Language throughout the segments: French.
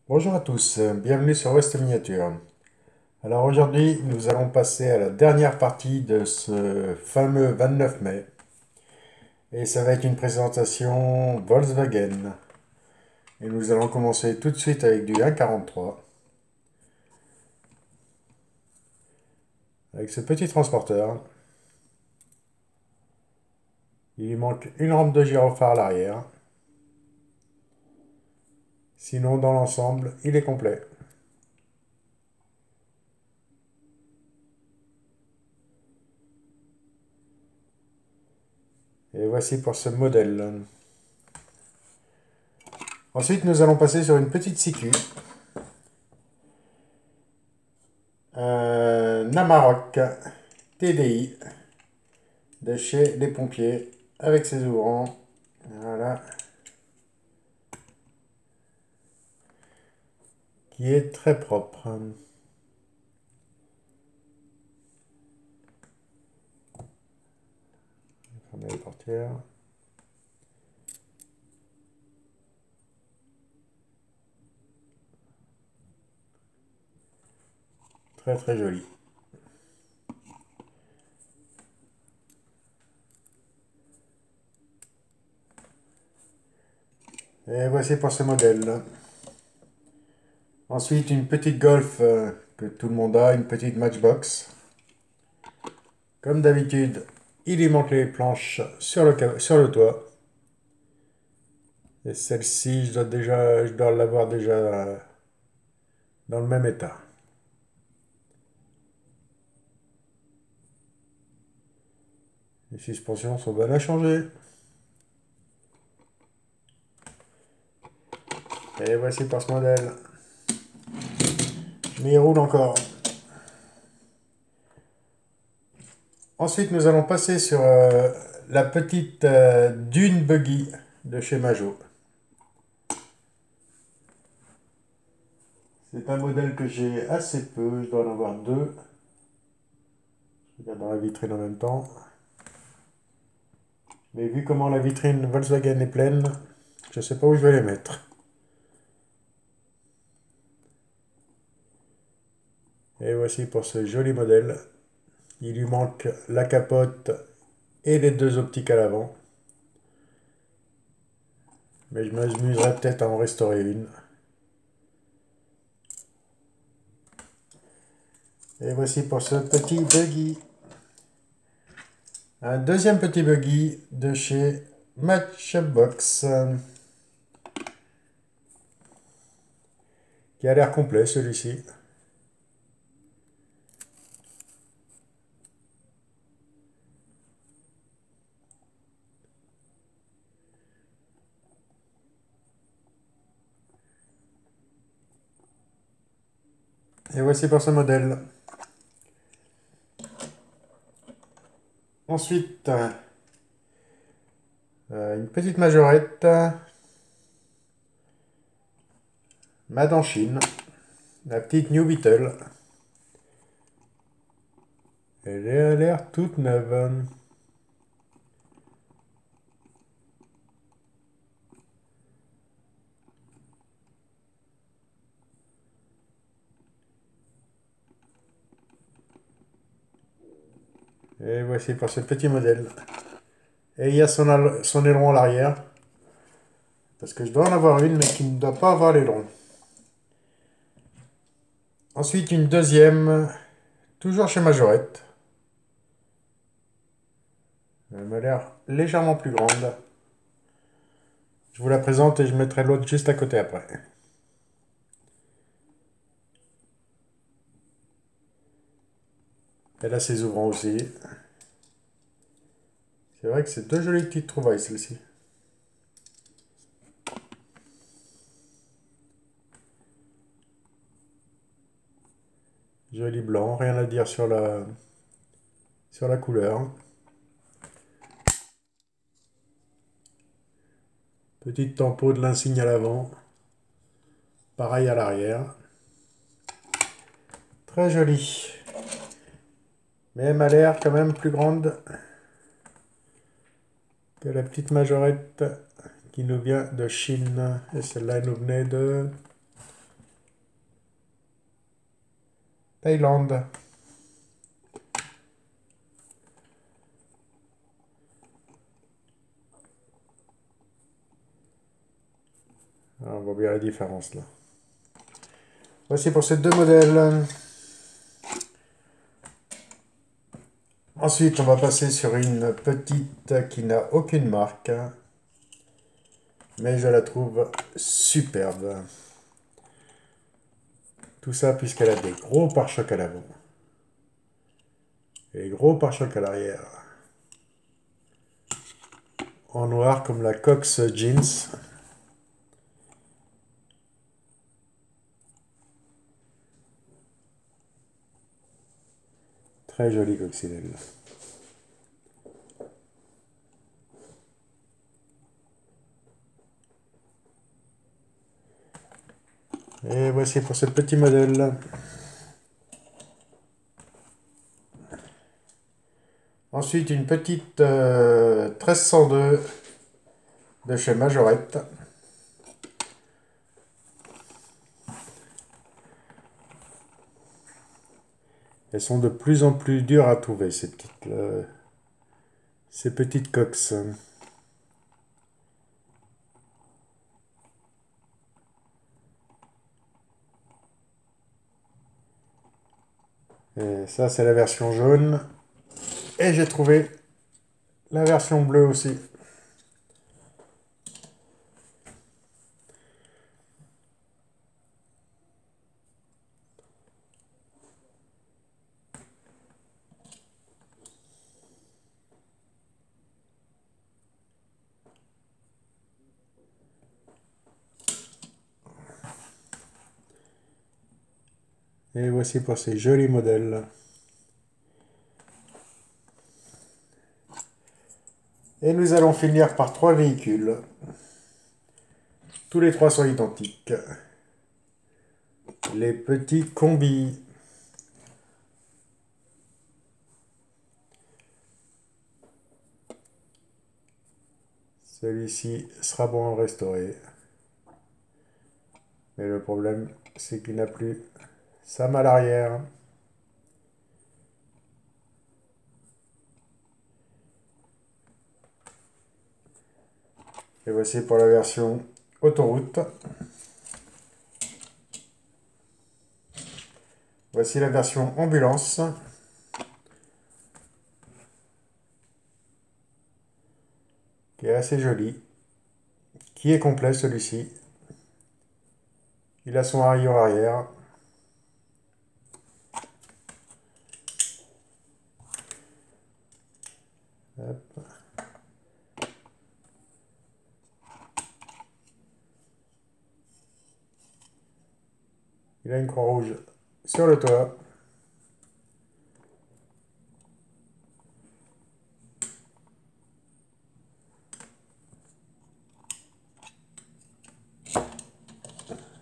Bonjour à tous, bienvenue sur West Miniature. Alors aujourd'hui, nous allons passer à la dernière partie de ce fameux 29 mai. Et ça va être une présentation Volkswagen. Et nous allons commencer tout de suite avec du 1,43. Avec ce petit transporteur. Il lui manque une rampe de gyrophare à l'arrière. Sinon, dans l'ensemble, il est complet. Et voici pour ce modèle. Ensuite, nous allons passer sur une petite CQ. Un Amarok TDI de chez les pompiers avec ses ouvrants. Voilà. Qui est très propre. Fermer les portières. Très très joli. Et voici pour ce modèle. Ensuite, une petite Golf que tout le monde a, une petite Matchbox. Comme d'habitude, il lui manque les planches sur le toit. Et celle-ci, je dois l'avoir déjà dans le même état. Les suspensions sont bonnes à changer. Et voici pour ce modèle. Mais il roule encore. Ensuite, nous allons passer sur la petite Dune Buggy de chez Majo. C'est un modèle que j'ai assez peu, je dois en avoir deux. Je regarde dans la vitrine en même temps. Mais vu comment la vitrine Volkswagen est pleine, je ne sais pas où je vais les mettre. Et voici pour ce joli modèle. Il lui manque la capote et les deux optiques à l'avant. Mais je m'amuserai peut-être à en restaurer une. Et voici pour ce petit buggy. Un deuxième petit buggy de chez Matchbox. Qui a l'air complet celui-ci. Et voici pour ce modèle. Ensuite, une petite majorette. Made en Chine. La petite New Beetle. Elle a l'air toute neuve. Et voici pour ce petit modèle. Et il y a son aileron à l'arrière. Parce que je dois en avoir une, mais qui ne doit pas avoir l'aileron. Ensuite, une deuxième, toujours chez Majorette. Elle m'a l'air légèrement plus grande. Je vous la présente et je mettrai l'autre juste à côté après. Elle a ses ouvrants aussi. C'est vrai que c'est deux jolies petites trouvailles, celle-ci. Joli blanc, rien à dire sur la couleur. Petite tempo de l'insigne à l'avant. Pareil à l'arrière. Très joli. Mais elle m'a l'air quand même plus grande que la petite majorette qui nous vient de Chine. Et celle-là nous venait de Thaïlande. Ah, on voit bien la différence là. Voici pour ces deux modèles. Ensuite, on va passer sur une petite qui n'a aucune marque, mais je la trouve superbe. Tout ça puisqu'elle a des gros pare-chocs à l'avant et des gros pare-chocs à l'arrière. En noir comme la Cox Jeans. Très jolie coccinelle. Et voici pour ce petit modèle. Ensuite, une petite 1302 de chez Majorette. Elles sont de plus en plus dures à trouver, ces petites Cox. Et ça, c'est la version jaune. Et j'ai trouvé la version bleue aussi. Et voici pour ces jolis modèles. Et nous allons finir par 3 véhicules. Tous les 3 sont identiques. Les petits combis. Celui-ci sera bon à restaurer. Mais le problème, c'est qu'il n'a plus sa malle arrière. Et voici pour la version autoroute. Voici la version ambulance. Qui est assez joli. Qui est complet celui-ci. Il a son rayon arrière. Hop. Il a une croix rouge sur le toit.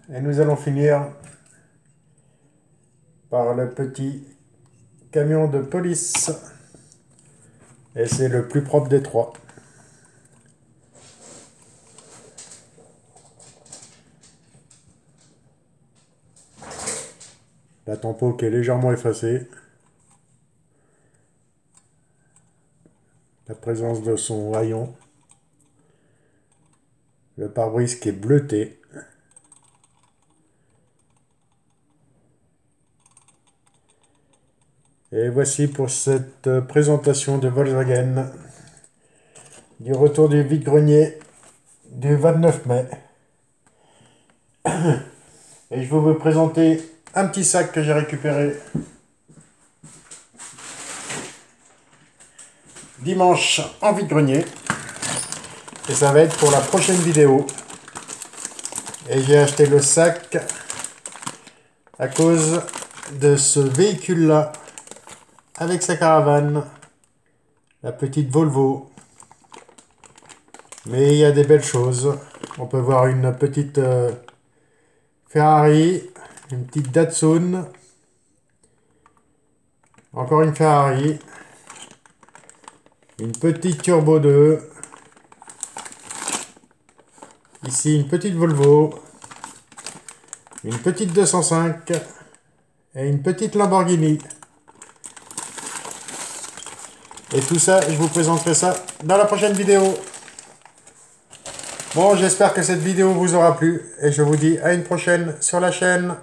Et nous allons finir par le petit camion de police. Et c'est le plus propre des 3. La tempo qui est légèrement effacée. La présence de son rayon. Le pare-brise qui est bleuté. Et voici pour cette présentation de Volkswagen du retour du vide-grenier du 29 mai. Et je vais vous présenter un petit sac que j'ai récupéré dimanche en vide-grenier. Et ça va être pour la prochaine vidéo. Et j'ai acheté le sac à cause de ce véhicule-là avec sa caravane, la petite Volvo. Mais il y a des belles choses. On peut voir une petite Ferrari, une petite Datsun, encore une Ferrari, une petite Turbo 2, ici une petite Volvo, une petite 205 et une petite Lamborghini. Et tout ça, je vous présenterai ça dans la prochaine vidéo. Bon, j'espère que cette vidéo vous aura plu et je vous dis à une prochaine sur la chaîne.